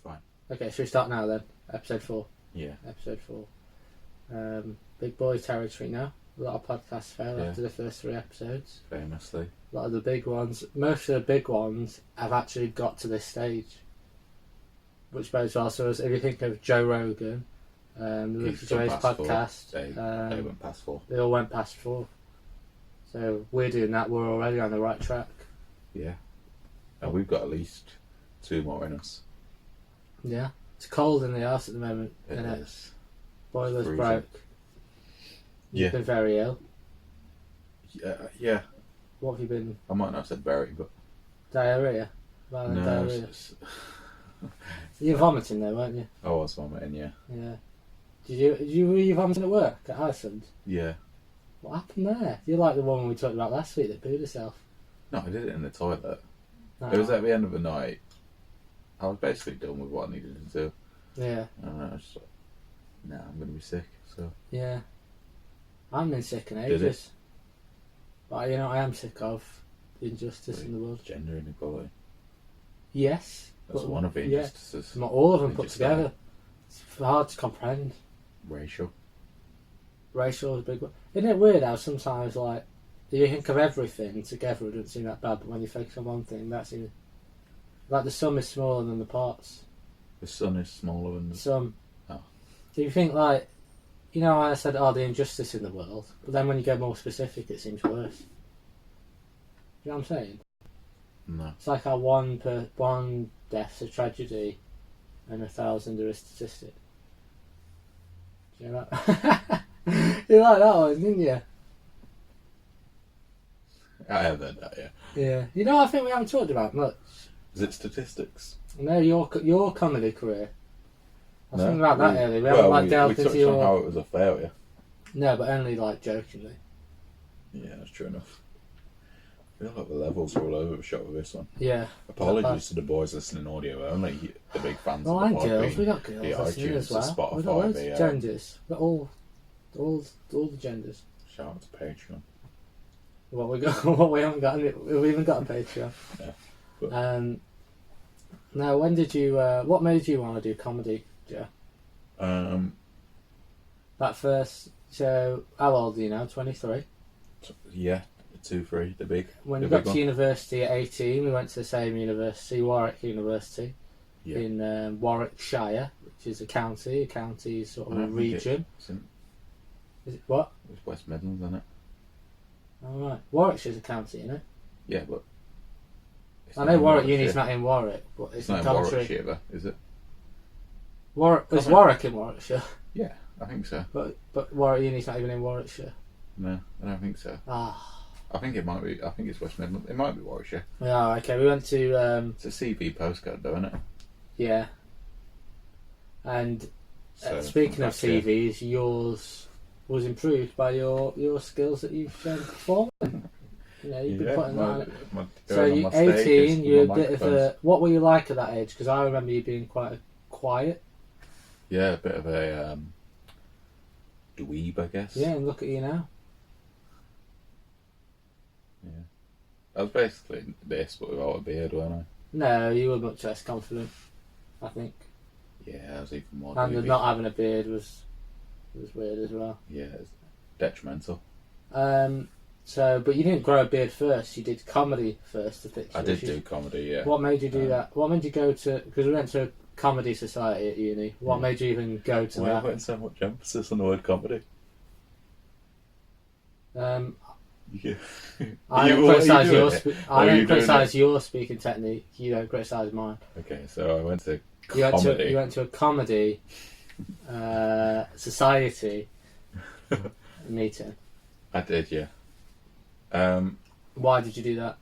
fine. Okay, should we start now then? Episode 4. Yeah. Episode 4. Big boy territory now. A lot of podcasts fail after the first 3 episodes. Famously. A lot of the big ones, most of the big ones, have actually got to this stage. Which bodes well. So if you think of Joe Rogan, the Ricky Gervais podcast, they went past 4. They all went past 4. So we're doing that. We're already on the right track. Yeah. And we've got at least 2 more in us. Yeah. It's cold in the house at the moment. It is. Boiler's freezing. broke. You've been very ill. Yeah. What have you been? I might not have said very, but... Diarrhea? Violent No, diarrhea? You were vomiting though, weren't you? I was vomiting, yeah. Yeah. Were you vomiting at work at Iceland? Yeah. What happened there? You're like the one we talked about last week that pooed herself. No, I did it in the toilet. Oh. It was at the end of the night. I was basically done with what I needed to do. Yeah. And I was just like, nah, I'm going to be sick, so... Yeah. I've been sick in Did ages. But you know what I am sick of? The injustice in the world. Gender inequality. Yes. That's one of the injustices. Not all of them put together. It's hard to comprehend. Racial is a big one. Isn't it weird how sometimes, like, you think of everything together, it doesn't seem that bad, but when you focus on one thing, that seems... Like, the sum is smaller than the parts. The sun is smaller than the... Sum. Oh. Do you think, like... You know how I said, the injustice in the world, but then when you get more specific, it seems worse. You know what I'm saying? No. It's like how one death's a tragedy and 1,000 are a statistic. Do you know that? You like that one, didn't you? I have heard that, yeah. Yeah. You know, I think we haven't talked about much. Is it statistics? No, your comedy career. I was No, thinking about that earlier. We haven't delved we into touched on how it was a failure. No, but only like jokingly. Yeah, that's true enough. I feel like the levels are all over the shop with this one. Yeah. Apologies to the boys listening audio only, the big fans Well, of the and girls. Podbean, We got girls the listening iTunes, as well. the Spotify, We got loads the, of genders. We got all the genders. Shout out to Patreon. What we got? What we haven't got? We even got a Patreon. Yeah. But, now, when did you? What made you want to do comedy, Joe? That first. So, how old are you now? 23. Yeah, 2-3, the big. When the you got big to one. university at 18, we went to the same university, Warwick University, in Warwickshire, which is a county. A county is sort of a region. Is it what? It's West Midlands, isn't it? All right. Warwickshire's a county, you know. Yeah, but I know Warwick Uni's not in Warwick, but it's in not in Coventry. Warwickshire, though, is it? Is Warwick in Warwickshire? Yeah, I think so. But Warwick Uni's not even in Warwickshire. No, I don't think so. I think it might be. I think it's West Midlands. It might be Warwickshire. Yeah, okay. We went to. It's a CV postcode, though, isn't it? Yeah. And So, speaking of that's good. CVs, yours was improved by your skills that you've shown performing. You know, you've been putting that on it. So you're 18, you're a bit of a... What were you like at that age? Because I remember you being quite quiet. Yeah, a bit of a dweeb, I guess. Yeah, and look at you now. Yeah. I was basically this, but without a beard, weren't I? No, you were much less confident, I think. Yeah, I was even more And dweeby. not having a beard was weird as well. Yeah, it's detrimental. But you didn't grow a beard first. You did comedy first to fix. I did do comedy, yeah. What made you do that? What made you go to? Because we went to a comedy society at uni. What made you even go to Why that? putting so much emphasis on the word comedy? I I don't criticise your speaking technique. You don't criticise mine. Okay, so I went to comedy. You went to a comedy society meeting. I did, yeah. Why did you do that?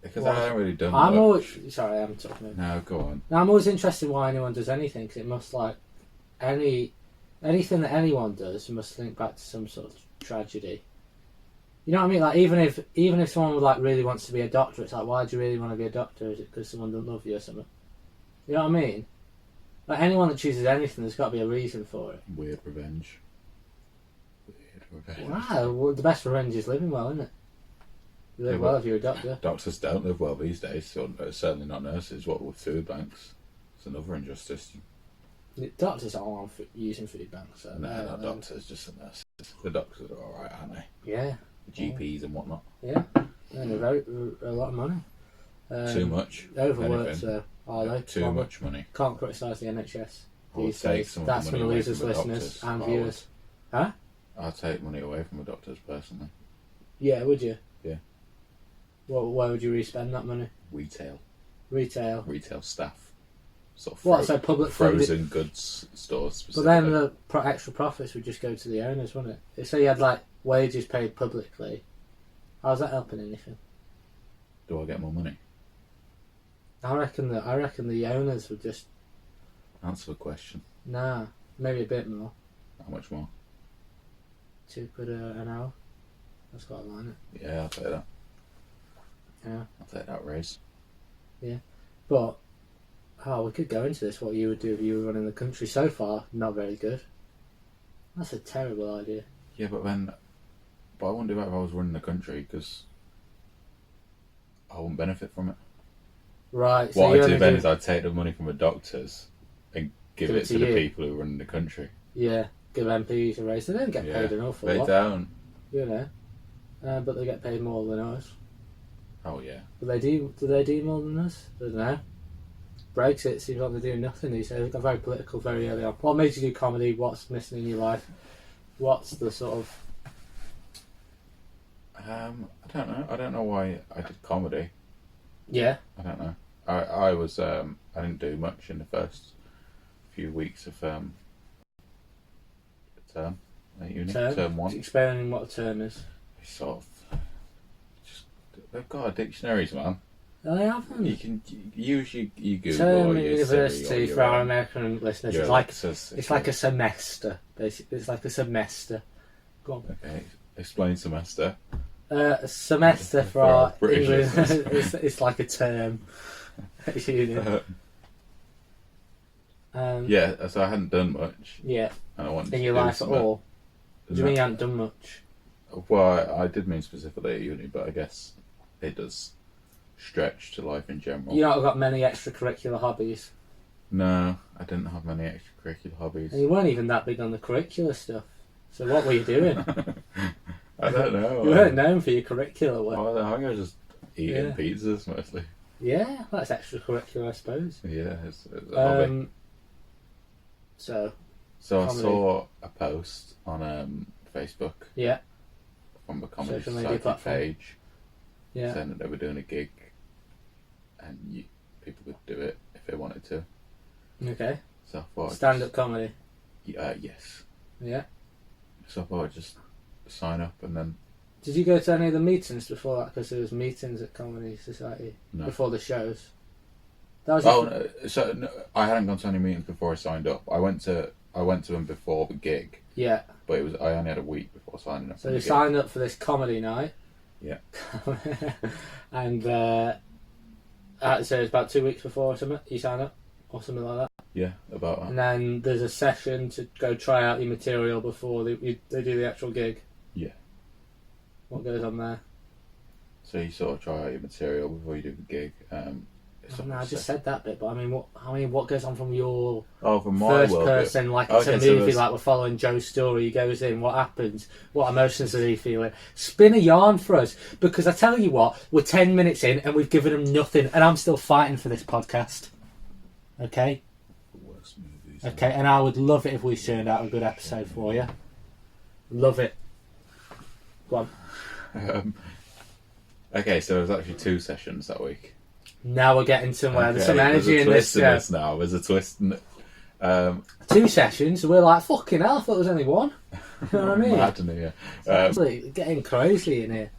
Because I haven't really done I'm much. always sorry. I'm talking. No, go on. Now, I'm always interested in why anyone does anything, because it must anything that anyone does must link back to some sort of tragedy. You know what I mean? Like even if someone really wants to be a doctor, it's like, why do you really want to be a doctor? Is it because someone doesn't love you or something? You know what I mean? Like anyone that chooses anything, there's got to be a reason for it. Weird revenge. Wow, well, the best revenge is living well, isn't it? You live well if you're a doctor. Doctors don't live well these days, so certainly not nurses. What with food banks, It's another injustice. The doctors are on using food banks. So No, not doctors, just the nurses. The doctors are alright, aren't they? Yeah. The GPs and whatnot. Yeah. And they're a lot of money. Too much. Overworked, are they? Too much money. Can't criticise the NHS. I'll take some of the That's money going to away lose from us the listeners doctors. and viewers. Huh? I'll take money away from the doctors personally. Yeah, would you? Yeah. Where would you re-spend that money? Retail Staff. sort of What? So public frozen goods stores. But then the extra profits would just go to the owners, wouldn't it? So you had like wages paid publicly. How's that helping anything? Do I get more money? I reckon the owners would just Answer the question. maybe a bit more. How much more? £2 an hour. That's quite a line, isn't it? Yeah, I'll take that. Yeah. I'll take that raise. Yeah. But we could go into this. What you would do if you were running the country. So far, not very good. That's a terrible idea. Yeah, but I wouldn't do that if I was running the country because I wouldn't benefit from it. Right. So What I'd do then is I'd take the money from the doctors and give it to the you. people who run the country. Yeah, give MPs a raise. They don't get paid an awful lot. They don't. You know, but they get paid more than us. Oh yeah. Do they do more than us? I don't know. Brexit seems like they're doing nothing these days. They got very political very early on. What made you do comedy? What's missing in your life? What's the sort of... I don't know. I don't know why I did comedy. Yeah. I don't know. I was I didn't do much in the first few weeks of term at uni. Term 1. Explaining what a term is. It's sort of just they've got dictionaries, man. They haven't. You can use your Google term or at your university Siri or for our American listeners. It's like a semester. Basically, it's like a semester. Go on. Okay, explain semester. A semester for our British English. it's like a term. Yeah, so I hadn't done much. Yeah. And I wanted in to your do life at all. What do you mean you hadn't done much? Well, I did mean specifically at uni, but I guess it does stretch to life in general. You not got many extracurricular hobbies. No, I didn't have many extracurricular hobbies. And you weren't even that big on the curricular stuff. So what were you doing? I don't know. You weren't known for your curricular work. I think I was just eating pizzas mostly. Yeah, that's extracurricular, I suppose. Yeah, it's a hobby. So I saw a post on Facebook. Yeah. From the Comedy Social media Society platform. page. Yeah. Saying that they were doing a gig, and people could do it if they wanted to. Okay. So I thought stand-up comedy. Yes. Yeah. So I thought I'd just sign up and then. Did you go to any of the meetings before that? Because there was meetings at Comedy Society before the shows. That was I hadn't gone to any meetings before I signed up. I went to them before the gig. Yeah. But I only had a week before signing up. So you signed up for this comedy night. Yeah. And so it's about 2 weeks before or something. You sign up or something like that. Yeah, about that. And then there's a session to go try out your material before they do the actual gig. Yeah. What goes on there? So you sort of try out your material before you do the gig. I just said that bit, but I mean, what goes on from your from my first world person? Like it's a movie, like we're following Joe's story. He goes in. What happens? What emotions is he feeling? Spin a yarn for us, because I tell you what, we're 10 minutes in and we've given him nothing, and I'm still fighting for this podcast. Okay. Worst movies. Okay, and I would love it if we turned out a good episode for you. Love it. Go on. Okay, so there was actually 2 sessions that week. Now we're getting somewhere. There's some energy in this. Now there's a twist in it. 2 sessions. We're like, fucking hell, I thought there was only one. You know what I mean? Mad in here. Absolutely getting crazy in here.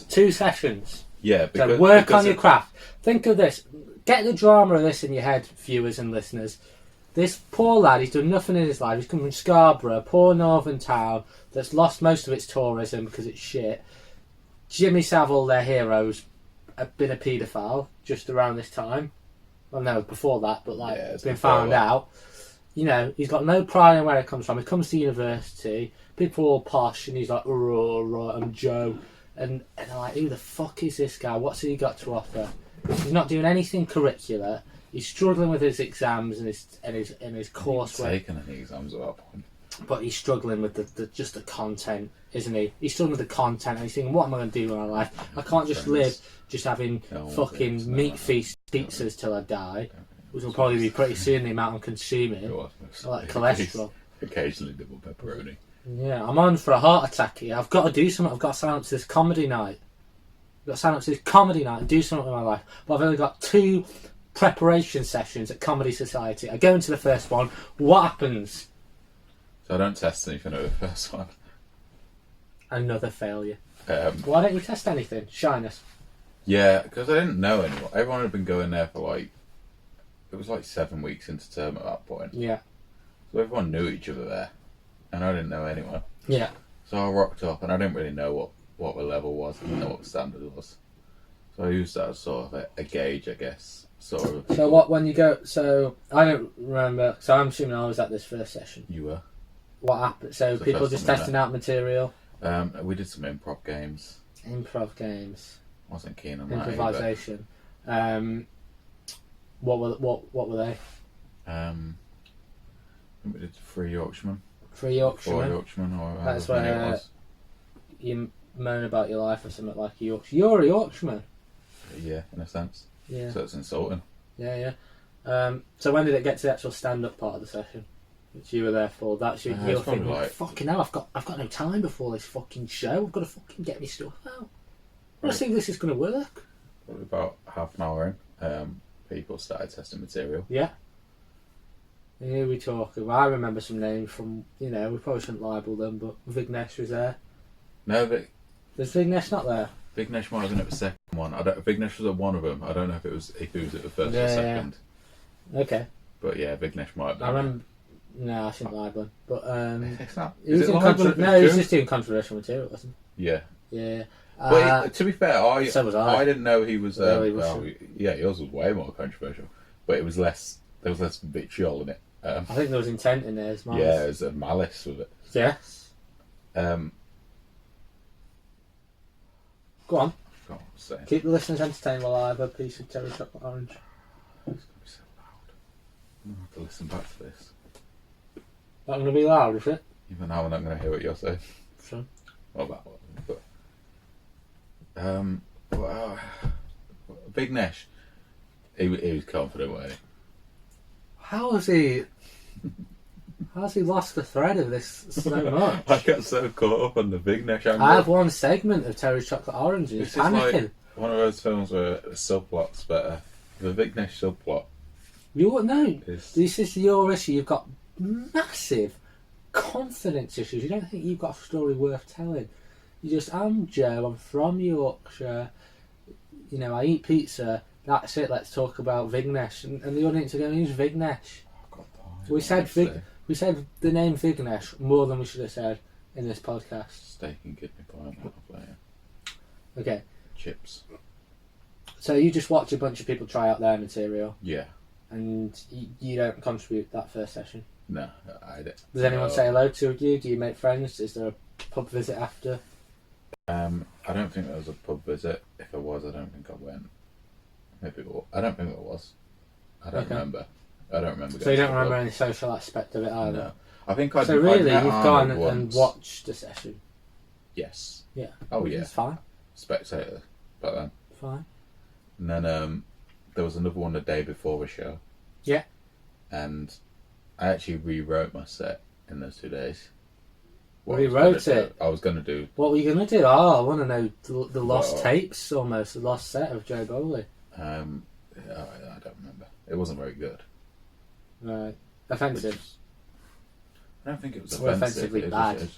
2 sessions. Yeah, so work on your craft. Think of this. Get the drama of this in your head, viewers and listeners. This poor lad, he's done nothing in his life. He's come from Scarborough, a poor northern town that's lost most of its tourism because it's shit. Jimmy Savile, their heroes, a bit of paedophile just around this time. Well, no, before that, but it's been found out. You know, he's got no pride in where he comes from. He comes to university, people are all posh, and he's like, right, I'm Joe. And they're like, who the fuck is this guy? What's he got to offer? He's not doing anything curricular. He's struggling with his exams and his coursework. Taking any exams at that point. But he's struggling with the content, isn't he? He's struggling with the content, and he's thinking, "What am I going to do with my life? I can't just live just having fucking meat feast pizzas till I die, which will probably be pretty soon. The amount I'm consuming, like cholesterol, occasionally double pepperoni. Yeah, I'm on for a heart attack here. I've got to do something. I've got to sign up to this comedy night. I've got to sign up to this comedy night and do something with my life. But I've only got 2 preparation sessions at Comedy Society. I go into the first one. What happens? So I don't test anything at the first one. Another failure. Why don't you test anything? Shyness. Yeah, because I didn't know anyone. Everyone had been going there for it was 7 weeks into term at that point. Yeah. So everyone knew each other there. And I didn't know anyone. Yeah. So I rocked up and I didn't really know what the level was. I didn't know what the standard was. So I used that as sort of a gauge, I guess. Sort of. So when you go... So I don't remember... So I'm assuming I was at this first session. You were. What happened? So people just testing out material? We did some improv games. Improv games. Wasn't keen on that. Improvisation. What were they? I think we did Free Yorkshireman. Free Yorkshireman. 4 Yorkshireman, or That's where it where was. you moan about your life or something like a Yorkshire. You're a Yorkshireman. Yeah, in a sense. Yeah. So it's insulting. Yeah. So when did it get to the actual stand-up part of the session, which you were there for? That's your thing. Fucking hell, I've got no time before this fucking show. I've got to fucking get me stuff out. I don't think this is going to work. Probably about half an hour in, people started testing material. Yeah. Here we talk. I remember some names from, we probably shouldn't libel them, but Vignesh was there. No, but... There's Vignesh not there? Vignesh might have been at the second one. Vignesh was at one of them. I don't know if he was at the first or second. Yeah. Okay. But yeah, Vignesh might have been. I remember... No, I shouldn't libel him. But, it's not... he was just doing controversial material, wasn't he? Yeah. Yeah. But to be fair, so was I. I didn't know he was... yeah, yours was way more controversial. But it was less... There was less vitriol in it. I think there was intent in there as well. Yeah, there's a malice with it. Yes. Go on. Keep the listeners entertained while I have a piece of cherry chocolate orange. It's going to be so loud. I'm going to have to listen back to this. Not going to be loud, is it? Even now I'm not going to hear what you're saying. Sure. Well, that one. But, Vignesh, he was confident, wasn't he? How's he lost the thread of this so much? I got so caught up on the Vignesh angle. I have one segment of Terry's Chocolate Orange and he's panicking. Like one of those films where the subplot's better. The Vignesh subplot. This is your issue. You've got massive confidence issues. You don't think you've got a story worth telling. You just, I'm Joe, I'm from Yorkshire, I eat pizza. That's it. Let's talk about Vignesh, and the audience are going, "Who's Vignesh?" Oh, we said we said the name Vignesh more than we should have said in this podcast. Steak and kidney pie. Okay. Chips. So you just watch a bunch of people try out their material. Yeah. And you don't contribute that first session. No, I don't. Does anyone say hello to you? Do you make friends? Is there a pub visit after? I don't think there was a pub visit. If there was, I don't think I went. Maybe I don't think there was. I don't remember. So you don't remember any social aspect of it either? No. I think I. So really, you've gone and watched a session? Yes. Yeah. Oh yeah. It's fine. Spectator, back then. Fine. And then there was another one the day before the show. Yeah. And I actually rewrote my set in those 2 days. Rewrote it? I was going to do... What were you going to do? Oh, I want to know the lost tapes, almost, the lost set of Joe Bowley. I don't remember. It wasn't very good. Right. Offensive? I don't think it was Or offensive. offensively bad?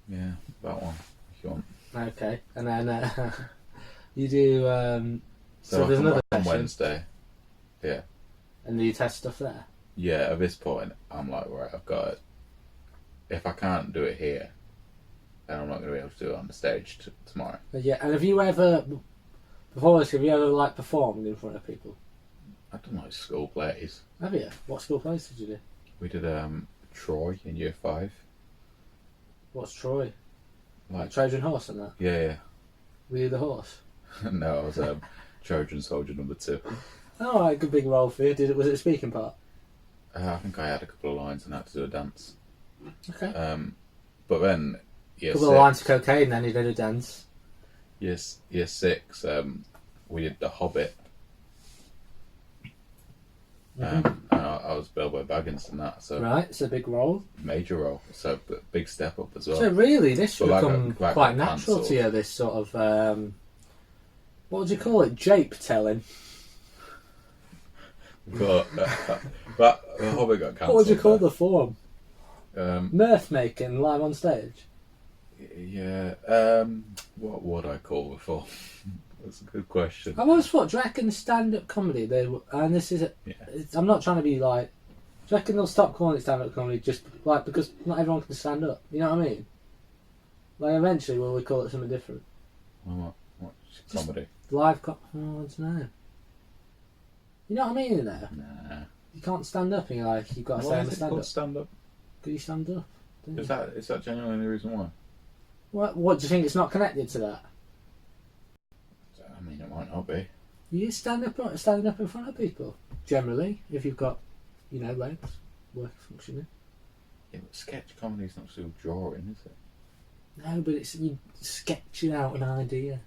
Yeah, that one, if you want. Okay. And then you do... so there's another on session. Wednesday. Yeah. And do you test stuff there? Yeah, at this point, I'm like, right, I've got it. If I can't do it here, then I'm not going to be able to do it on the stage tomorrow. Yeah, and have you ever, before this, performed in front of people? I've done school plays. Have you? What school plays did you do? We did Troy in year 5. What's Troy? Like Trojan Horse and that? Yeah. Were you the horse? No, I was Trojan Soldier number 2. All right, good big role for you. Was it a speaking part? I think I had a couple of lines and had to do a dance. Okay. But then A couple of lines of cocaine, then you did a dance. year 6, we did The Hobbit. And I was Bilbo Baggins in that, so Right, it's a big role. major role, so big step up as well. So really, this should But become quite natural to you. This sort of what would you call it? Jape telling. But The Hobbit got cancelled. What would you call the form? the? Mirth making live on stage. Yeah. What would I call the form? That's a good question. I've always thought, do you reckon stand-up comedy? And this is, I'm not trying to be like. Do you reckon they'll stop calling it stand-up comedy just like because not everyone can stand up? You know what I mean? Like eventually, will we call it something different? What comedy? Live I don't know. You know what I mean? There, Nah. you can't stand up, and you're like, you've got to Why say is I'm a it stand called up. stand up? Could you stand up? Is that genuinely the reason why? What do you think? It's not connected to that. I mean, it might not be. You standing up in front of people. Generally, if you've got, legs, work functioning. Yeah, but sketch comedy's not still drawing, is it? No, but it's you sketching out an idea.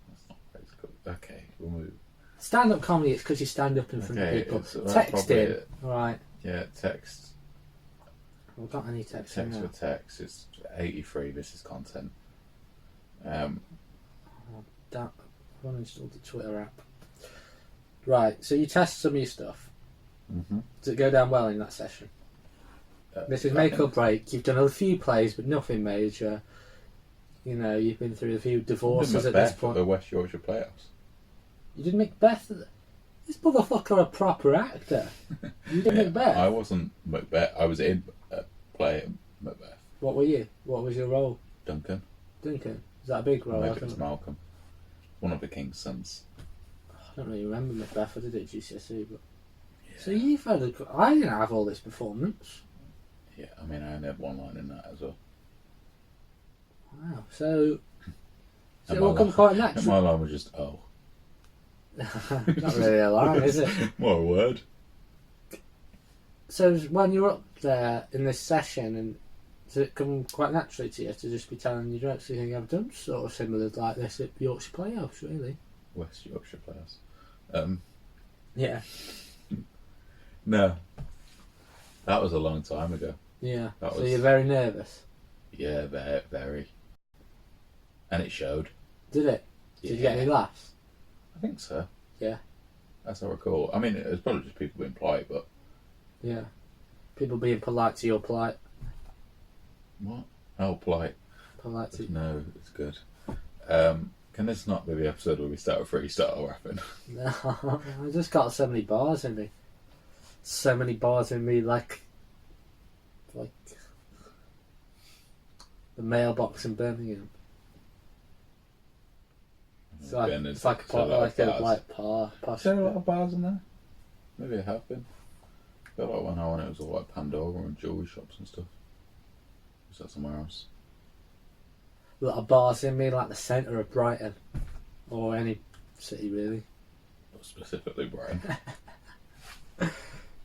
That's not very good. Okay, we'll move. Stand-up comedy is because you stand up in front of people. Texting, right? Yeah, text. We've got any text. Text for text. It's 83. This is content. I've uninstalled the Twitter app. Right, so you test some of your stuff. Mm-hmm. Does it go down well in that session? This is make or break. You've done a few plays, but nothing major. You've been through a few divorces at this point. The West Yorkshire Playhouse. You did Macbeth. This motherfucker a proper actor. You did Macbeth. I wasn't Macbeth. I was in a play at Macbeth. What were you? What was your role? Duncan. Duncan. Is that a big role? Maybe it was Malcolm. One of the king's sons. I don't really remember Macbeth. I did it at GCSE, but Yeah. so you've had I didn't have all this performance. Yeah, I mean, I only had one line in that as well. Wow. So And it all come quite natural. my line was just Not really a line, is it? More a word. So when you're up there in this session, and does it come quite naturally to you to just be telling your jokes? Do you think I've done sort of similar like this at Yorkshire Playhouse, really? West Yorkshire Playhouse. Yeah. No. That was a long time ago. Yeah. That So was- you're very nervous. Yeah, very. And it showed. Did it? Did you get any laughs? I think so. Yeah. That's how I recall. I mean, it was probably just people being polite, but... Yeah. People being polite to your polite. What? Oh, polite. Polite to No, it's good. Can this not be the episode where we start a freestyle rapping? No, I just got so many bars in me. So many bars in me, like the mailbox in Birmingham. It's like Ben, it's like a so posh Is there a lot spit. of bars in there? Maybe it have been. I feel like when I went, it was all like Pandora and jewellery shops and stuff. Was that somewhere else? A lot of bars in me, like the centre of Brighton, or any city really. Not specifically Brian.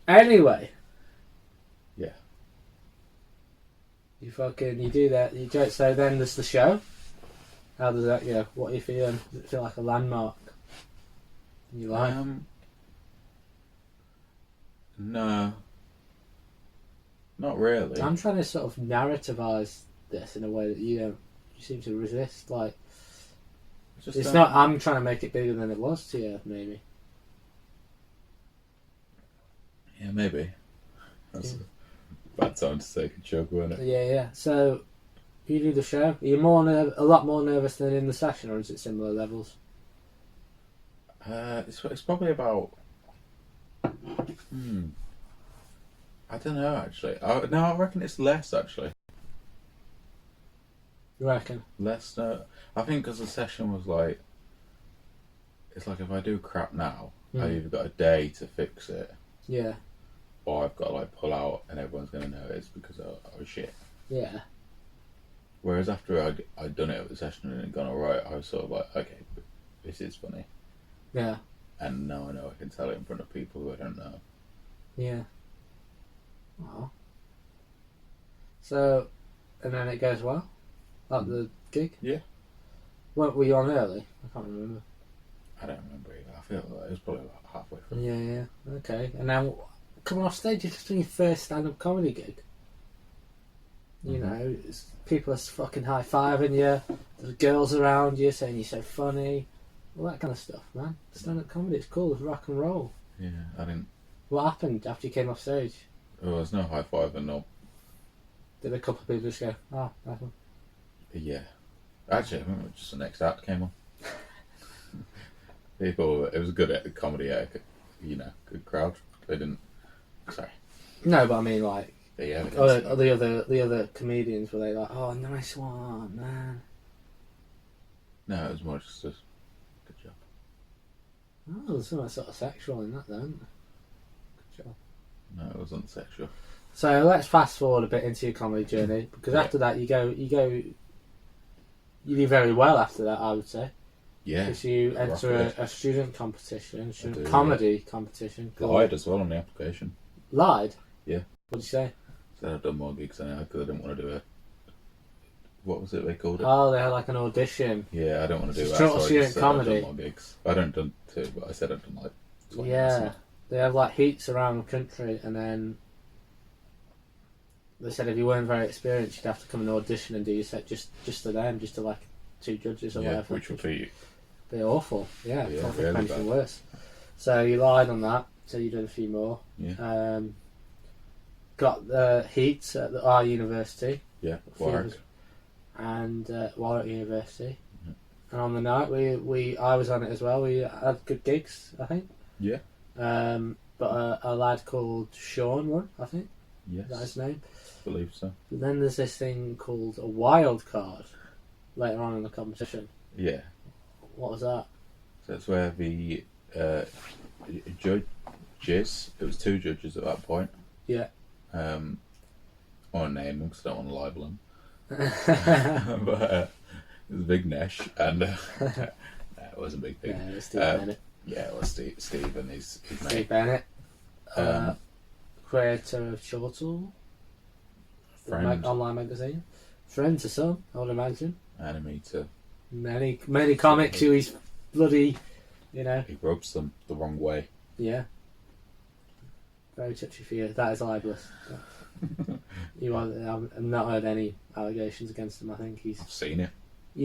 Anyway, Yeah. you do that. You joke. So then there's the show. How does that? What are you feeling? Does it feel like a landmark in your life? No. Not really. I'm trying to sort of narrativise this in a way that you seem to resist. Like, it's not. I'm trying to make it bigger than it was to you, maybe. Yeah, maybe. That's a bad time to take a chug, wasn't it? Yeah. So, you do the show. Are you a lot more nervous than in the session, or is it similar levels? It's probably about. I don't know actually. No, I reckon it's less actually. You reckon? Less. I think because the session was like. It's like if I do crap now, I've either got a day to fix it, Yeah. or I've got to like pull out, and everyone's gonna know it's because I was shit. Yeah. Whereas after I'd done it at the session and it had gone alright, I was sort of like, okay, this is funny. Yeah. And now I know I can tell it in front of people who I don't know. Yeah. Oh. So, and then it goes well? Like the gig? Yeah. Were you on early? I can't remember. I don't remember either. I feel like it was probably about halfway through. Yeah. Okay. And then coming off stage, it's just your first stand-up comedy gig. You know, people are fucking high-fiving you. There's girls around you saying you're so funny. All that kind of stuff, man. Stand-up comedy, it's cool. It's rock and roll. Yeah, I didn't. What happened after you came off stage? There was no high five and no. Did a couple of people just go, oh, nice one? Yeah. Actually, I remember just the next act came on. People, it was a good comedy, good crowd. They didn't. Sorry. No, but I mean, like, Yeah. the other comedians, were they like, oh, nice one, man? No, it was more just a good job. Oh, there's something sort of sexual in that, then. Good job. No, it wasn't sexual. So let's fast forward a bit into your comedy journey, because after that you do very well after that, I would say. Yeah. Because you enter a student competition, comedy competition. Lied as well on the application. Lied? Yeah. What'd you say? Said I'd done more gigs than I had because I didn't want to do it. What was it they called it? Oh, they had like an audition. Yeah, I don't want to do that. Short So student I just said comedy. I'd done more gigs. I don't done two, but I said I'd done like 20 Yeah. They have like heats around the country, and then they said if you weren't very experienced, you'd have to come and audition and do your set just to them, just to like 2 judges or whatever. Which would be awful. Yeah, Yeah, I think really anything bad. worse. So you lied on that. So you did a few more. Yeah. Got the heats at our university. Yeah, A few Warwick. others. And Warwick University. Mhm. And on the night I was on it as well. We had good gigs, I think. Yeah. But a lad called Sean won, I think. Yes. Is that his name? I believe so. But then there's this thing called a wild card later on in the competition. Yeah. What was that? So it's where the judges, it was 2 judges at that point. Yeah. I won't name them because I don't want to libel them. But it was Big Nesh and no, it wasn't Big Big. Yeah, it was Steve Bennett. Yeah, it was Steve and his Steve mate. Bennett. Um, Creator of Chortle. Friend. Online magazine. Friend to some, I would imagine. Enemy to. Many comics who he's bloody, He rubs them the wrong way. Yeah. Very touchy for you. That is libelous. I've not heard any allegations against him. I think he's. I've seen it.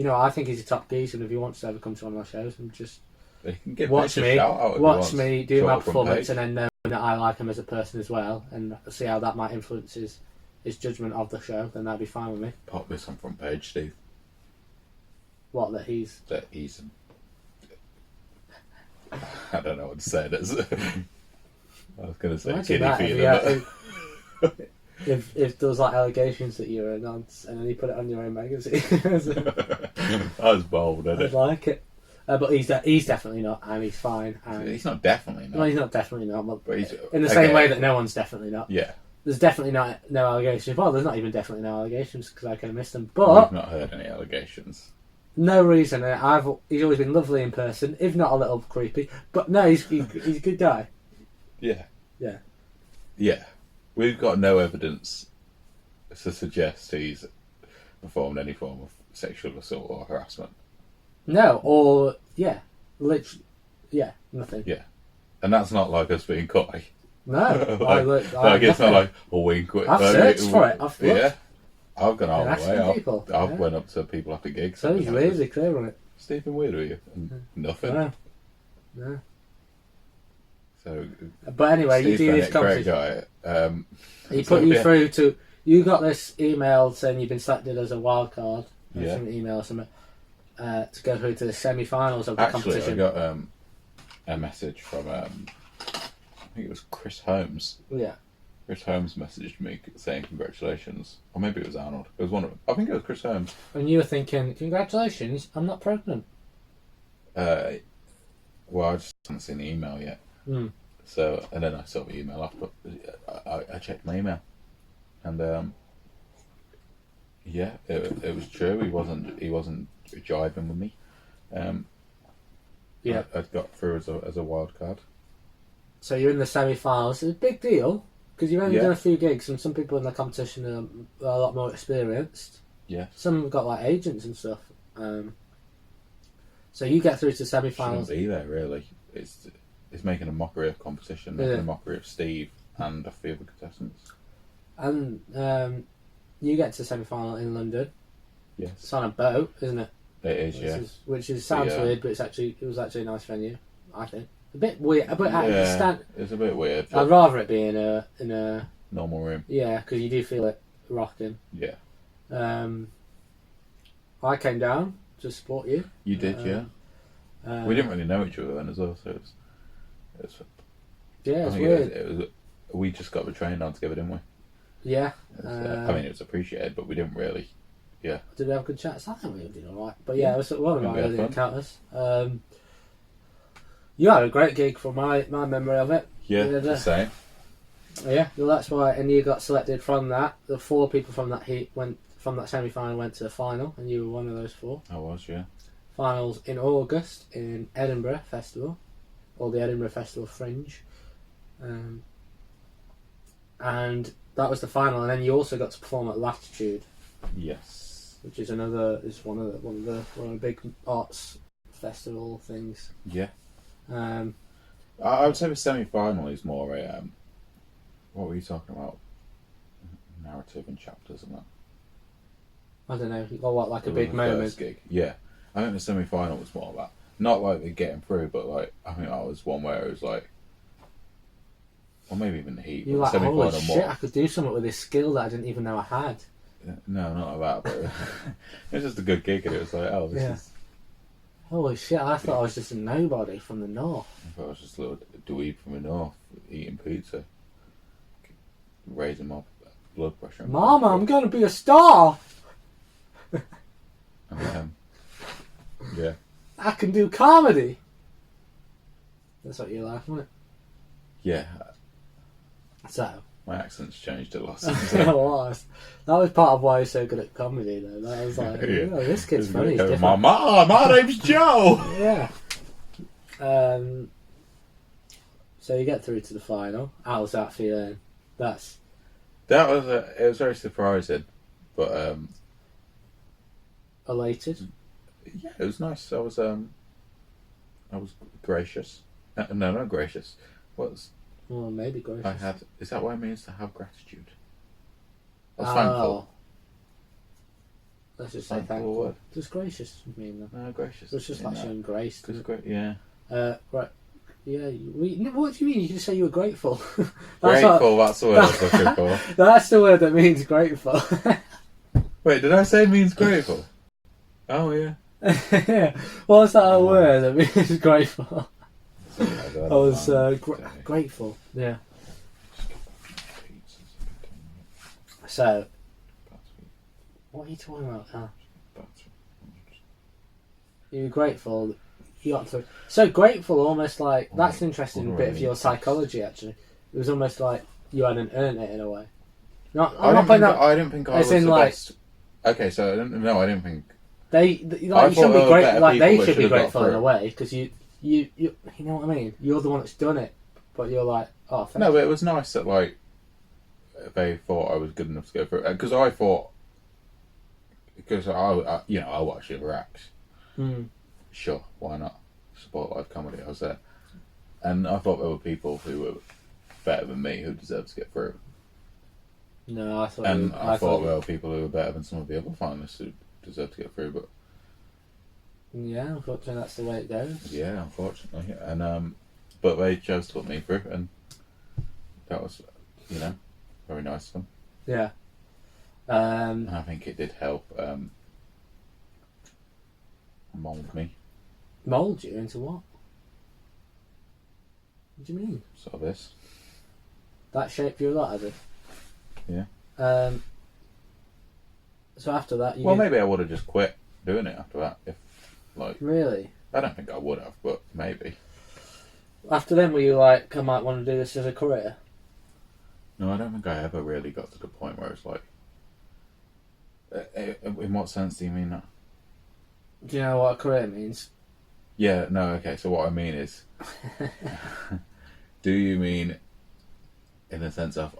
I think he's a top geezer, and if he wants to ever come to one of my shows, and just They can give watch Mitch a me, shout out if he wants. do Show my up front performance, page. and then know that I like him as a person as well, and see how that might influence his judgment of the show. Then that'd be fine with me. Pop this on front page, Steve. What that he's. That he's. I don't know what to say. That's. I was going to say Imagine kiddie that feeling. if there was like allegations that you're a nonce, and then you put it on your own magazine. That was bold, isn't I'd it? like it. But he's definitely not, and he's fine. And He's not definitely not. no, he's not definitely not. But he's, in the same way that no one's definitely not. Yeah. There's definitely no allegations. Well, there's not even definitely no allegations because I can miss them. But We've not heard any allegations. no reason. He's always been lovely in person, if not a little creepy. But no, he's a good guy. Yeah. Yeah. Yeah. We've got no evidence to suggest he's performed any form of sexual assault or harassment. No, or yeah, literally, yeah, nothing. Yeah. And that's not like us being coy. No, Like it's not like a wink. I've searched for it. I've looked. Yeah. I've gone all And the asking way. people, I've yeah. went up to people after gigs. So he's really clear on it. Stephen, weird are you? And nothing. No. So. But anyway, Steve you do this Bennett, great competition. guy. He So, put you yeah. through to. You got this email saying you've been selected as a wild card. Yeah. Some email or something. To go through to the semi-finals of the Actually, competition. I got a message from I think it was Chris Holmes. Yeah. Chris Holmes messaged me saying congratulations, or maybe it was Arnold. It was one of them. I think it was Chris Holmes. And you were thinking, congratulations, I'm not pregnant. Well, I just haven't seen the email yet. Mm. So, and then I saw the email after. I checked my email, and yeah, it was true. He wasn't jiving with me. Yeah. I'd got through as a wild card. So you're in the semi-finals. It's a big deal because you've only Yeah. done a few gigs, and some people in the competition are a lot more experienced. Yeah. Some have got like agents and stuff. So you get through to semi-finals. Shouldn't be there really. It's making a mockery of competition, making a mockery of Steve and a few of the contestants. And you get to semi-final in London. Yes. It's on a boat, isn't it? It is, yeah. Which sounds weird, but it was actually a nice venue, I think. A bit weird, but it's a bit weird. I'd rather it be in a normal room. Yeah, because you do feel it rocking. Yeah. I came down to support you. You did, yeah. We didn't really know each other then as well, so it was weird. It was we just got the train down together, didn't we? Yeah. I mean, it was appreciated, but we didn't really. Yeah. Did we have good chats? I think we did all right. But yeah, it was one of my early encounters. You had a great gig from my memory of it. Yeah, the same. Yeah, well, that's why. And you got selected from that. The 4 people from that heat from that semi-final went to the final, and you were one of those 4. I was, yeah. Finals in August in Edinburgh Festival, or the Edinburgh Festival Fringe, and that was the final. And then you also got to perform at Latitude. Yes. Which is one of the big arts festival things. Yeah. I would say the semi-final is more a what were you talking about? Narrative and chapters and that. I don't know. Or what, like a big moment? First gig. Yeah. I think the semi-final was more of that. Not like the getting through, but like I think that was one where it was like, or maybe even the heat. You're like, semi-final holy shit! I could do something with this skill that I didn't even know I had. No, not like that. But it was just a good gig, and it was like, oh, this is. Holy shit! I thought I was just a nobody from the north. I thought I was just a little dweeb from the north eating pizza, raising my blood pressure. Mama, I'm going to be a star. And, yeah. I can do comedy. That's what you're like, wasn't it? Yeah. So. My accent's changed a lot. It was. That was part of why he's so good at comedy, though. That was like, this kid's funny. He's different. My name's Joe. Yeah. So you get through to the final. How's that feeling? It was very surprising, but elated. Yeah, it was nice. I was gracious. No, not gracious. Well, maybe gracious. Is that what it means to have gratitude? I was thankful. Let's just say thankful. Does gracious mean that? No, gracious. It's just like showing grace. Because yeah. Right. Yeah. What do you mean? You can just say you were grateful. Grateful. That's the word I was looking for. That's the word that means grateful. Wait, did I say it means grateful? Oh yeah. Yeah. What's that word that means grateful? I was grateful. Yeah. So, what are you talking about now? You're grateful. You got through. So grateful, almost like that's an interesting bit of your psychology. Actually, it was almost like you hadn't earned it in a way. I didn't think I was the best. Okay, so I didn't think you should be grateful. Like they should be grateful in a way because you know what I mean. You're the one that's done it, but you're like, oh, thanks. No, but it was nice that like they thought I was good enough to go through. Because I thought, because I watched the other acts. Sure, why not? Support live comedy. I was there, and I thought there were people who were better than me who deserved to get through. No, I thought. And I thought there were people who were better than some of the other finalists who deserved to get through, but. Yeah, unfortunately, that's the way it goes. Yeah, unfortunately, and but they chose to put me through, and that was, very nice of them. Yeah. I think it did help mould me. Mould you into what? What do you mean? Sort of this. That shaped you a lot, has it? Yeah. So after that, maybe I would have just quit doing it after that. If really, I don't think I would have, but maybe. After then, were you like, I might want to do this as a career? No, I don't think I ever really got to the point where it's like. In what sense do you mean that? Do you know what a career means? Yeah, no, okay. So what I mean is, do you mean in the sense of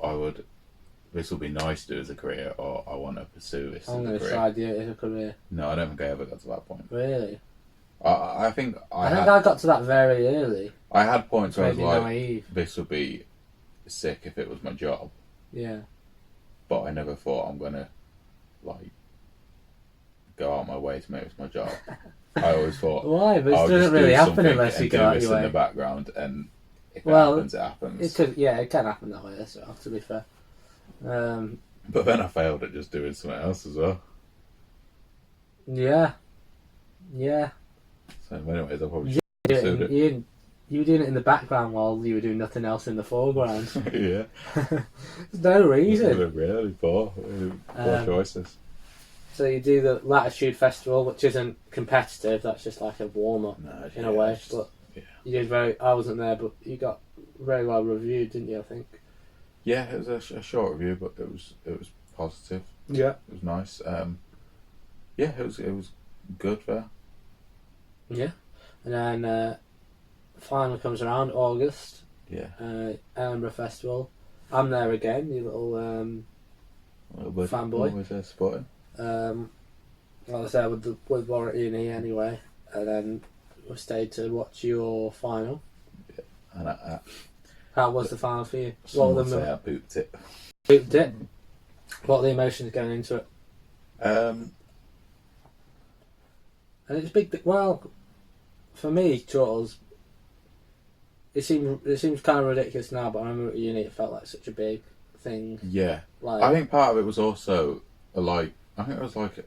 this will be nice to do as a career, or I want to pursue this I'm as a going to career? try to do it as a career. No, I don't think I ever got to that point. Really? I think I got to that very early. I had points where I was like, naive. this would be sick if it was my job, Yeah. but I never thought I'm gonna like go out my way to make this my job. I always thought, why? But I'll it doesn't just really do happen something unless you and go do out this your in way. the background, and if Well, it happens, it happens. It could, yeah, it can happen that way as well. To be fair. But then I failed at just doing something else as well. Yeah. Yeah. So, anyways, I probably should have pursued it. You were doing it in the background while you were doing nothing else in the foreground. Yeah. There's no reason. Really poor choices. So you do the Latitude Festival, which isn't competitive. That's just like a warm up in a way. But you did I wasn't there, but you got very well reviewed, didn't you? I think. Yeah, it was a short review, but it was positive. Yeah. It was nice. Yeah, it was good there. Yeah, and then final comes around August. Yeah. Edinburgh Festival. I'm there again. You little fanboy. Always there supporting. Like I said, with Warwick Uni anyway, and then we stayed to watch your final. Yeah. And how was the final for you? What would say I pooped it. Pooped it. What are the emotions going into it? And it's big. Well, for me, Turtles. It seems kind of ridiculous now, but I remember at uni it felt like such a big thing. Yeah, like, I think part of it was also I think it was like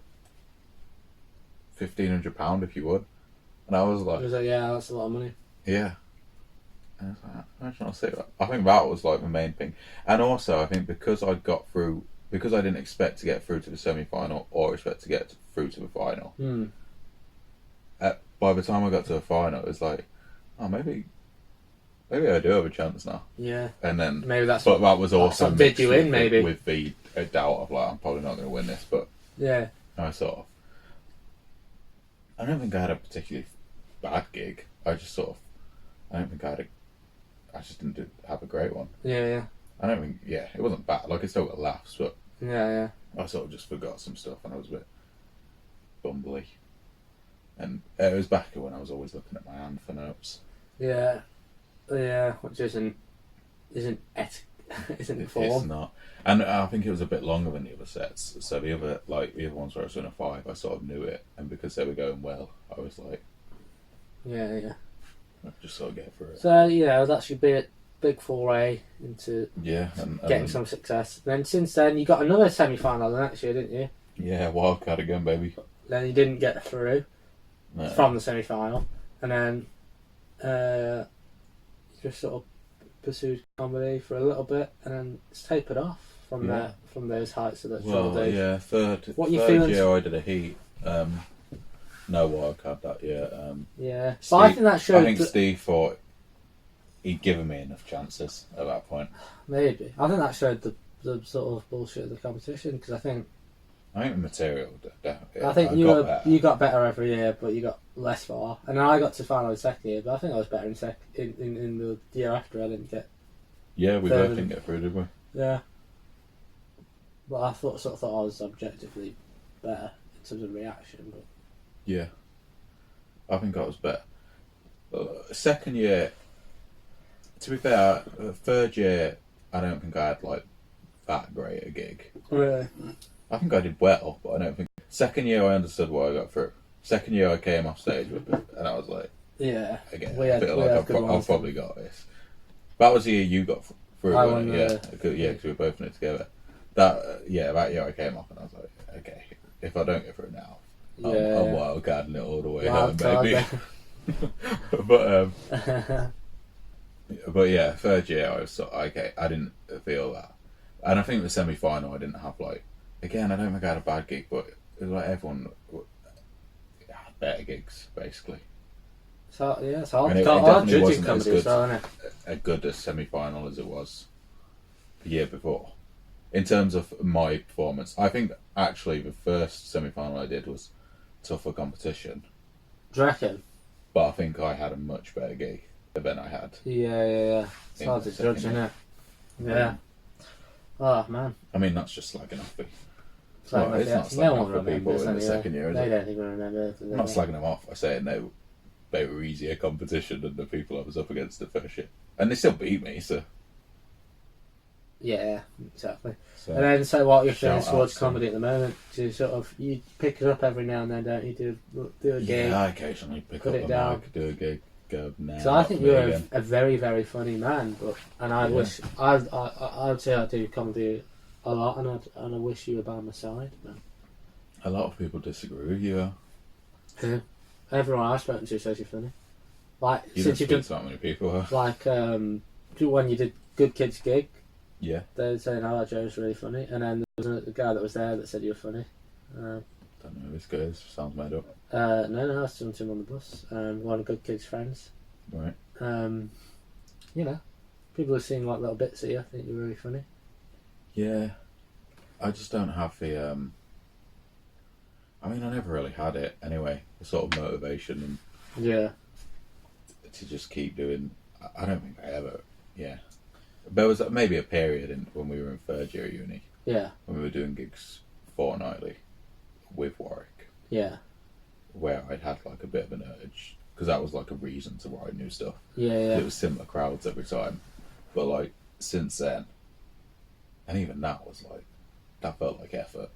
£1,500 if you would, and I was like, yeah, that's a lot of money. Yeah, and I was like, imagine I'll say that. I think that was like the main thing, and also I think because I didn't expect to get through to the semi-final or expect to get through to the final. By the time I got to the final, it was like, oh, maybe I do have a chance now. Yeah. And then maybe that was also did you in maybe with the doubt of like I'm probably not going to win this, but yeah, I don't think I had a particularly bad gig. I just didn't have a great one. Yeah. I don't think it wasn't bad. Like I still got laughs, but yeah. I sort of just forgot some stuff and I was a bit bumbly. And it was back when I was always looking at my hand for notes. Yeah, which isn't form. It's not, and I think it was a bit longer than the other sets. So the other ones where I was doing a 5, I sort of knew it, and because they were going well, I was like, yeah, I just sort of get through it. So that's your big foray into and getting some success. And then since then, you got another semi-final the next year, didn't you? Yeah, wildcard again, baby. Then you didn't get through from the semi-final, and then you just sort of pursued comedy for a little bit, and then it's tapered off from there, from those heights of the trouble days. Yeah, third year I did a heat. No wildcard that year. Yeah, Steve, but I think that showed. I think Steve thought he'd given me enough chances at that point. Maybe I think that showed the sort of bullshit of the competition, because I think the material. I think you got better every year, but you got less far. And then I got to final in second year, but I think I was better in the year after. I didn't get. Yeah, we both didn't get through, did we? Yeah. But I thought I was objectively better in terms of reaction. But yeah, I think I was better. Second year, to be fair, third year, I don't think I had like that great a gig. Really? I think I did well, but I don't think. Second year, I understood why I got through. Second year, I came off stage with it, and I was like, yeah, again, I feel like I've probably got this. That was the year you got through, because we were both in it together. That year I came off, and I was like, okay, if I don't get through now, I'm wildcarding it all the way home, baby. But yeah, third year I was okay. I didn't feel that, and I think the semi-final I didn't have like. Again, I don't think I had a bad gig, but it was like everyone had better gigs, basically. So yeah, it's hard. And it definitely wasn't as good, isn't it? a good semi-final as it was the year before. In terms of my performance, I think actually the first semi-final I did was tougher competition. Do you reckon? But I think I had a much better gig than I had. Yeah. It's In hard the to judge, second isn't it? Yeah. Oh, man. I mean, that's just slagging off. It's like Well, it's not no slagging one off for people remembers in the anyway. second year, is They it? don't even remember. I'm not slagging them off. I say they were easier competition than the people I was up against the first year. And they still beat me, so... Yeah, exactly. So, And then, so what you're feeling shout towards out to- comedy at the moment? Do you sort of, you pick it up every now and then, don't you? Do a gig? yeah, I occasionally pick put up it the down. mic, do a gig, go now. So I think not for me you're again. a very, very funny man, and I Yeah. wish I'd say I do comedy a lot, and I wish you were by my side. But A lot of people disagree with you. everyone I've spoken to says you're funny. Like You don't since speak you've to that many people, huh? done like when you did Good Kids gig, Yeah. they were saying, "Oh, Joe's really funny," and then there was a guy that was there that said you're funny. Don't know who this guy is. Sounds made up. No, I saw him on the bus. One of Good Kids' friends. Right. You know, people have seen like little bits of you. I think you're really funny. Yeah. I just don't have the... I mean, I never really had it anyway. The sort of motivation Yeah. to just keep doing... I don't think I ever... Yeah. There was maybe a period when we were in third year at uni, Yeah. when we were doing gigs fortnightly with Warwick, Yeah. where I'd had like a bit of an urge, because that was like a reason to write new stuff. Yeah. It was similar crowds every time. But like, since then, and even that was like, that felt like effort.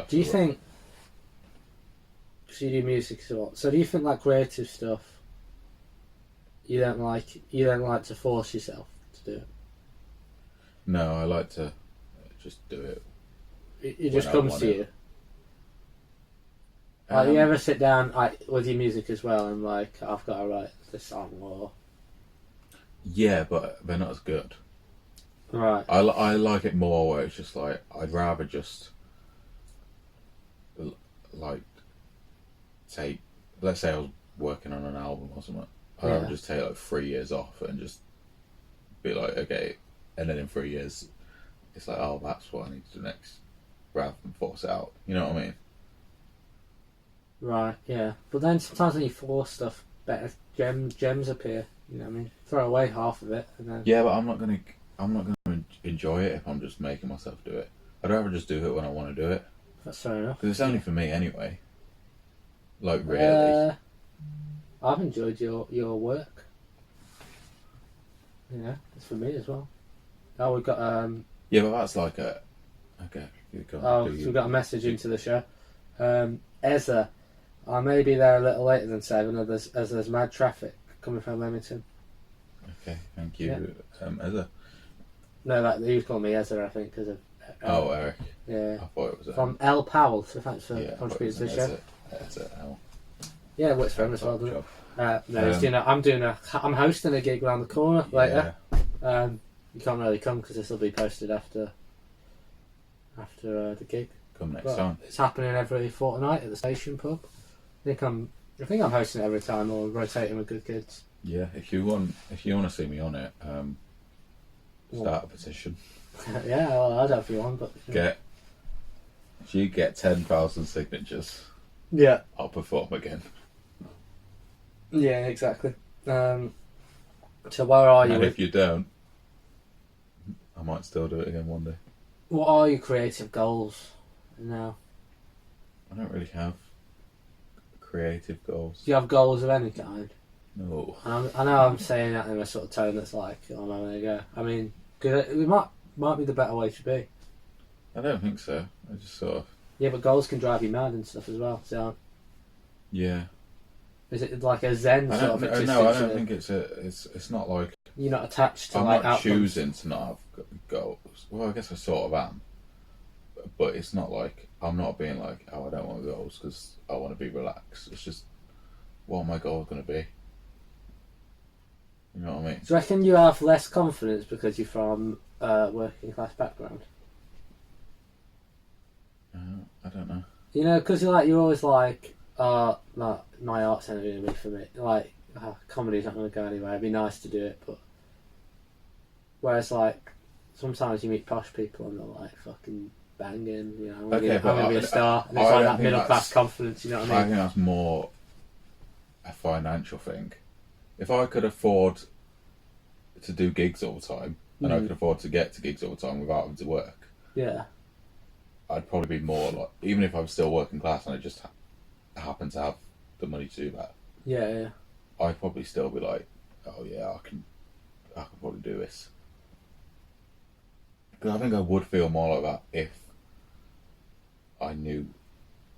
Do you think? So you do music as well. So do you think like creative stuff? You don't like to force yourself to do it. No, I like to just do it. It just when I comes want to it. you. Like, you ever sit down like with your music as well and like, I've got to write this song or... Yeah, but they're not as good. Right. I like it more where it's just like, I'd rather just like take, let's say I was working on an album or something, I'd rather just take like 3 years off and just be like, okay, and then in 3 years it's like, oh, that's what I need to do next, rather than force it out. You know what I mean? Right, yeah. But then sometimes when you force stuff, better gems appear. You know what I mean? Throw away half of it and then... Yeah, but I'm not gonna enjoy it if I'm just making myself do it. I'd rather just do it when I want to do it. That's fair enough. Because it's only for me anyway. Like, really. I've enjoyed your work. Yeah, it's for me as well. Oh, we've got Yeah, but that's like a... Okay. so we've got a message into the show. Ezra, I may be there a little later than 7 as there's mad traffic coming from Leamington. Okay, thank you. Ezra. No, that he was calling me Ezra, I think, because of... Oh, Eric. Yeah. I thought it was... From L. Powell, so thanks for yeah, contributing to the show. Ezra L. Yeah, it works for him as well, doesn't it? Job. No, I'm hosting a gig around the corner later. You can't really come because this will be posted after the gig. Come next But time. it's happening every fortnight at the station pub. I think I'm hosting it every time or rotating with Good Kids. Yeah, if you want to see me on it, start a petition. Yeah, well, I don't know if you want, but If you get 10,000 signatures, yeah, I'll perform again. yeah, exactly. So where are you? And if you don't, I might still do it again one day. What are your creative goals now? I don't really have creative goals. Do you have goals of any kind? No. I know I'm saying that in a sort of tone that's like, oh no, there you go. I mean, cause it might be the better way to be. I don't think so. I just sort of... Yeah, but goals can drive you mad and stuff as well. So, Yeah. is it like a Zen I sort don't, of existence? no, I don't think it's not like... You're not attached to I'm like not outcomes. choosing to not have goals. Well, I guess I sort of am. But it's not like... I'm not being like, oh, I don't want goals because I want to be relaxed. It's just, what are my goals going to be? You know what I mean? Do you reckon you have less confidence because you're from a working class background? I don't know. You know, because you're always like, like, my art's not going to be for me. Like, comedy's not going to go anywhere. It'd be nice to do it, but... Whereas, like, sometimes you meet posh people and they're like fucking banging, you know, I'm going to be a star. And it's like that middle class confidence, you know what I I mean? think that's more a financial thing. If I could afford to do gigs all the time, and I could afford to get to gigs all the time without having to work, Yeah. I'd probably be more like, even if I'm still working class and I just happen to have the money to do that, Yeah. I'd probably still be like, oh yeah, I can probably do this. Because I think I would feel more like that if I knew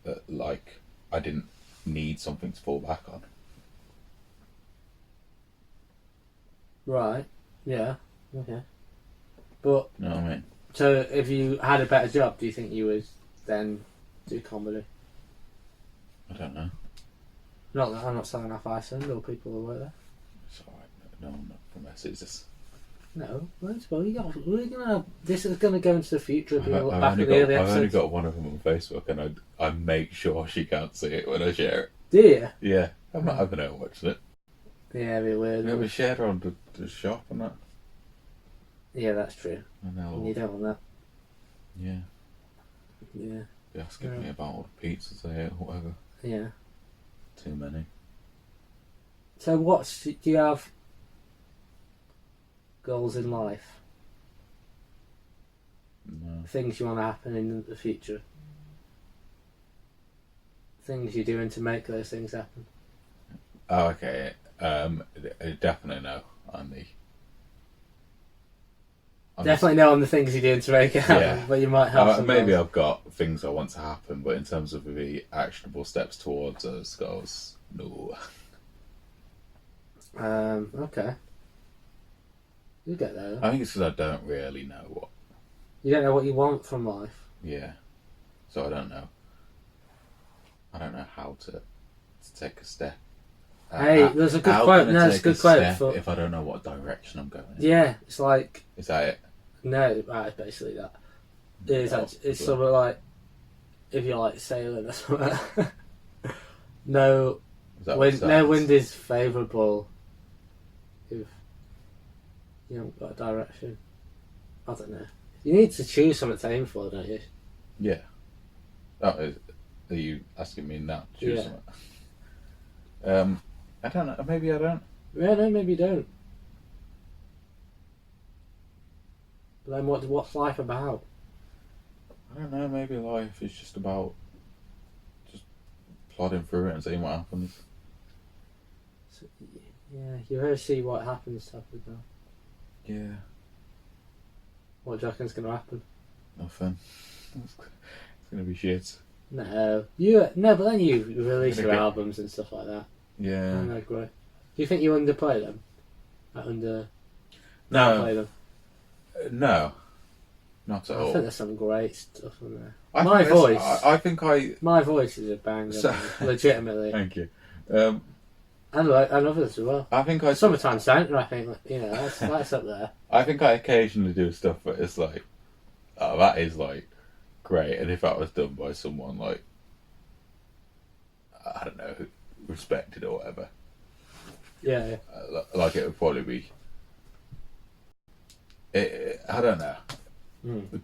that, like, I didn't need something to fall back on. Right. Yeah. Okay. But You know what I mean? so, if you had a better job, do you think you would then do comedy? I don't know. Not that I'm not saying off Iceland or people who work there. It's alright. No, I'm not from Essex. No, well, we're gonna. This is gonna go into the future. If you look I've back only at the early got episodes. one of them on Facebook, and I make sure she can't see it when I share it. Do you? Yeah, I'm not having her watching it. Yeah, a bit weird. Yeah, we shared her on the shop and that. Yeah, that's true. I know. You don't want that. Yeah. Yeah. Be asking me about all the pizzas I ate or whatever. Yeah. Too many. So, do you have goals in life? No. Things you want to happen in the future? Things you're doing to make those things happen? Oh, okay. Definitely no on the. Definitely no on the things you're doing to make it happen, Yeah. but you might have some maybe goals. I've got things I want to happen, but in terms of the actionable steps towards those goals, no. Okay. You get there. Though. I think it's because I don't really know what. You don't know what you want from life. Yeah. So I don't know. I don't know how to take a step. Hey, there's a good quote. No, it's a good quote. If I don't know what direction I'm going in. Yeah, it's like. Is that it? No, it's basically that. It's sort of like if you're like sailing or something. No wind is favourable if you haven't got a direction. I don't know. You need to choose something to aim for, don't you? Yeah. Are you asking me now to choose something? I don't know. Maybe I don't. Yeah, no, maybe you don't. But then what's life about? I don't know. Maybe life is just about just plodding through it and seeing what happens. So, yeah, you ever see what happens type of thing. Yeah. What do you reckon's going to happen? Nothing. It's gonna be shit. No, but then you release your albums and stuff like that. Yeah. And they're great. Do you think you underplay them? Downplay them? No. Not at all. I think there's some great stuff in there. My voice is a banger, legitimately. Thank you. And others as well. I think Summertime Santa, I think, that's up there. I think I occasionally do stuff that is like, oh, that is like great, and if that was done by someone like, I don't know, respected or whatever, yeah. Like it would probably be. I don't know,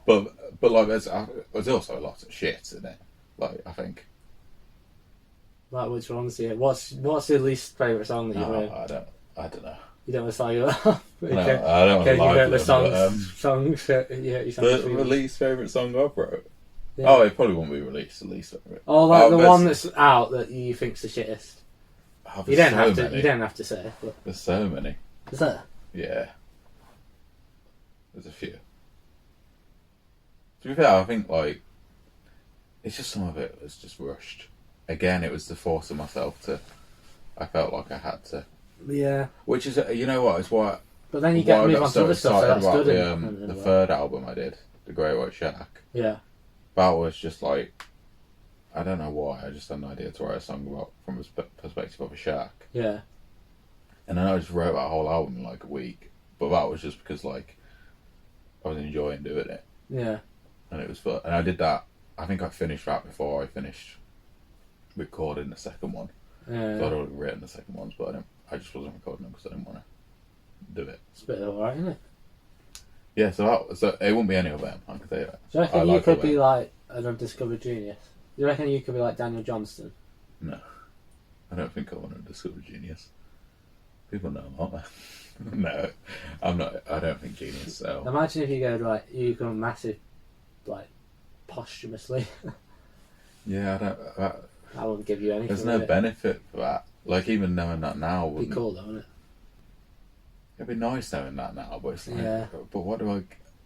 but like there's also a lot of shit in it. Like I think. Like which ones? Yeah. What's your least favourite song that you've heard? I don't know. You don't want to say you off? No, I don't want to lie to the them, songs. Yeah, the least favourite song I've wrote. Yeah. Oh, it probably won't be released. The least favourite. Oh, like the one that's out that you think's the shittest. Oh, You don't have to. You don't have to say. But there's so many. Is there? Yeah. There's a few. To be fair, I think like it's just some of it was just rushed. Again, it was the forcing myself to. I felt like I had to. Yeah. Which is, you know what? It's why. But then you get to move on to other stuff. So that's good. The third album I did, The Great White Shack. Yeah. That was just like, I don't know why. I just had an idea to write a song about from a perspective of a shack. Yeah. And then I just wrote that whole album in like a week. But that was just because like I was enjoying doing it. Yeah. And it was fun. And I did that. I think I finished that before I finished recording the second one. Yeah. So I'd already written the second ones, but I just wasn't recording them because I didn't want to do it. It's a bit alright, isn't it? Yeah, so it wouldn't be any of them, I can tell you that. Do you reckon you could be like an undiscovered genius? Do you reckon you could be like Daniel Johnston? No. I don't think I want to discover genius. People know, aren't they? No, I'm not. I don't think genius. So Imagine if you go like you go massive, like posthumously. yeah, I don't. I wouldn't give you anything. There's no benefit for that. Like even knowing that now It'd wouldn't. be cool though, wouldn't it? It'd be nice knowing that now, but it's like, Yeah. but what do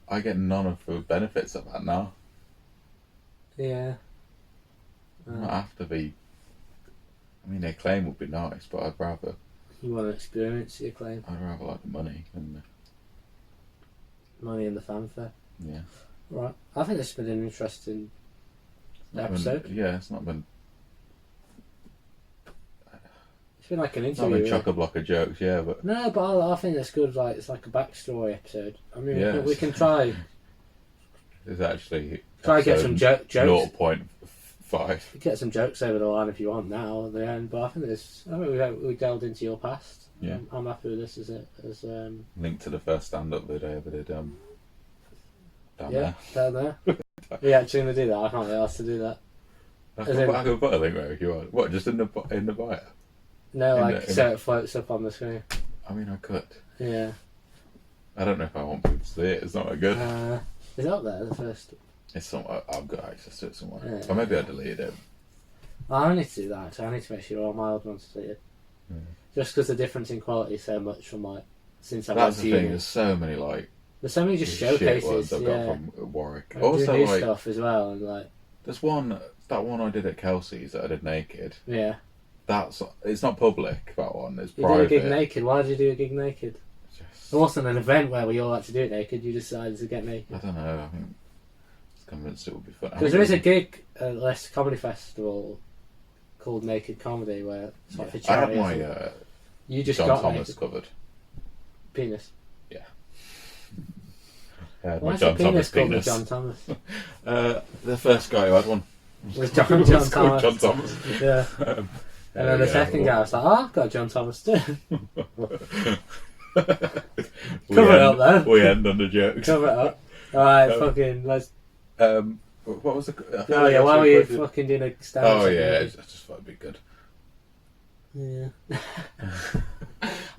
I get none of the benefits of that now. Yeah. I don't have to be. I mean, their claim would be nice, but I'd rather. You want to experience your claim. I'd rather like the money and Money and the fanfare. yeah. Right. I think this has been an interesting episode. It's not been. It's been like an Not interview. been Really. chock-a-block of jokes, yeah, but No, but I think that's good. Like it's like a backstory episode. I mean, Yeah, we can try it's actually get some jokes. 0.5. Get some jokes over the line if you want now at the end. But I think we delved into your past. Yeah. I'm happy with this as Link to the first stand-up video I ever did down yeah, there. down there. We actually going to do that. I can't be asked to do that. I can put a link there if you want. What, just in the bio? No, In like the- so it floats up on the screen. I mean, I could. Yeah. I don't know if I want people to see it. It's not that good. Is it up there, the first? It's somewhere. I've got access to it somewhere. Yeah. Or maybe I deleted it. I need to do that actually. I need to make sure all my old ones are deleted. Yeah. Just because the difference in quality is so much from like since I went That's to the thing. uni. There's so many like There's so many just shit ones showcases. I've got Yeah. from Warwick. And Also, do new like stuff as well, and like there's that one I did at Kelsey's that I did naked. yeah. It's not public. That one. It's You private. did a gig naked. Why did you do a gig naked? Just- It wasn't an event where we all had to do it naked. You decided to get I naked. don't know. I think I was convinced it would be fun. Because there is a gig at this comedy festival called Naked Comedy where it's like for I had charity. my You just John got Thomas naked. covered. Penis. I had Why my is John the penis Thomas called the penis. John Thomas? The first guy who had one Was John was called Thomas. John Thomas. Yeah. And then the second guy was like, oh, I've got a John Thomas too. Cover it up then. We end on the jokes. Cover it up. Alright, fucking, let's... What was the? Oh yeah, why were you fucking doing a stand-up? Oh yeah, I just thought it'd be good. Yeah.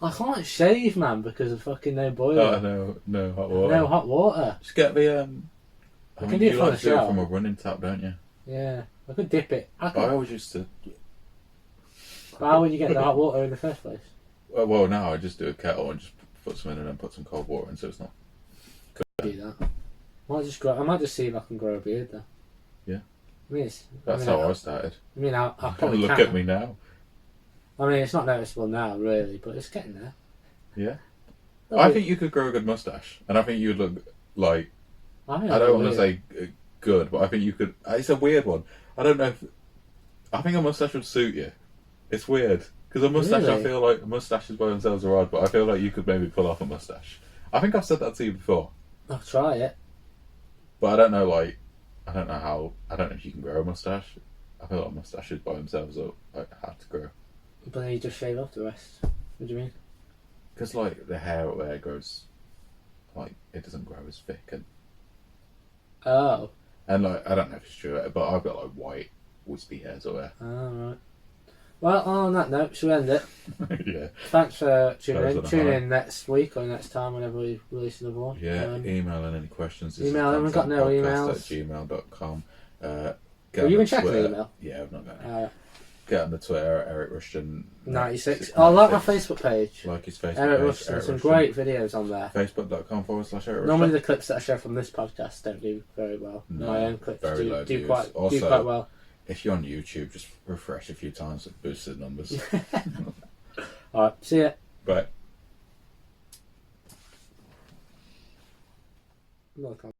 I can't shave, man, because of fucking no boiler. Oh no hot water. No hot water. Just get the I can do it you from like the to do it shower. from a running tap, don't you? Yeah. I could dip it. I always used to. How would you get the hot water in the first place? Well, now I just do a kettle and just put some in and then put some cold water in, so it's not. Do that. I might just see if I can grow a beard though. Yeah. I mean, That's how I started. I mean, I probably Look can. at me now. I mean, it's not noticeable now, really, but it's getting there. Yeah. I think you could grow a good mustache, and I think you'd look like. I don't want to say good, but I think you could. It's a weird one. I don't know if. I think a mustache would suit you. It's weird because a mustache. Really? I feel like mustaches by themselves are odd, but I feel like you could maybe pull off a mustache. I think I've said that to you before, I'll try it. but I don't know. Like, I don't know how. I don't know if you can grow a mustache. I feel like mustaches by themselves are hard to grow. But then you just shave off the rest. What do you mean? Because like the hair up there grows, like it doesn't grow as thick Oh. and like I don't know if it's true, but I've got like white wispy hairs up there. Right. Well, on that note, shall we end it? Yeah. Thanks for That tuning was in. on a Tune high. in next week or next time whenever we release another one. Yeah, email in any questions. Email in, we've got no emails. @gmail.com. Were you even checking the email? Yeah, I've not got it. Get on the Twitter, Eric Rushton. 96. I like my Facebook page. Like his Facebook Eric page. Rushton, Eric some Rushton. great videos on there. Facebook.com/Eric Normally Rushton. the clips that I show from this podcast don't do very well. No, My own clips very low do views. quite Also, well. If you're on YouTube, just refresh a few times, it boosts the numbers. Alright, see ya. Bye. Welcome.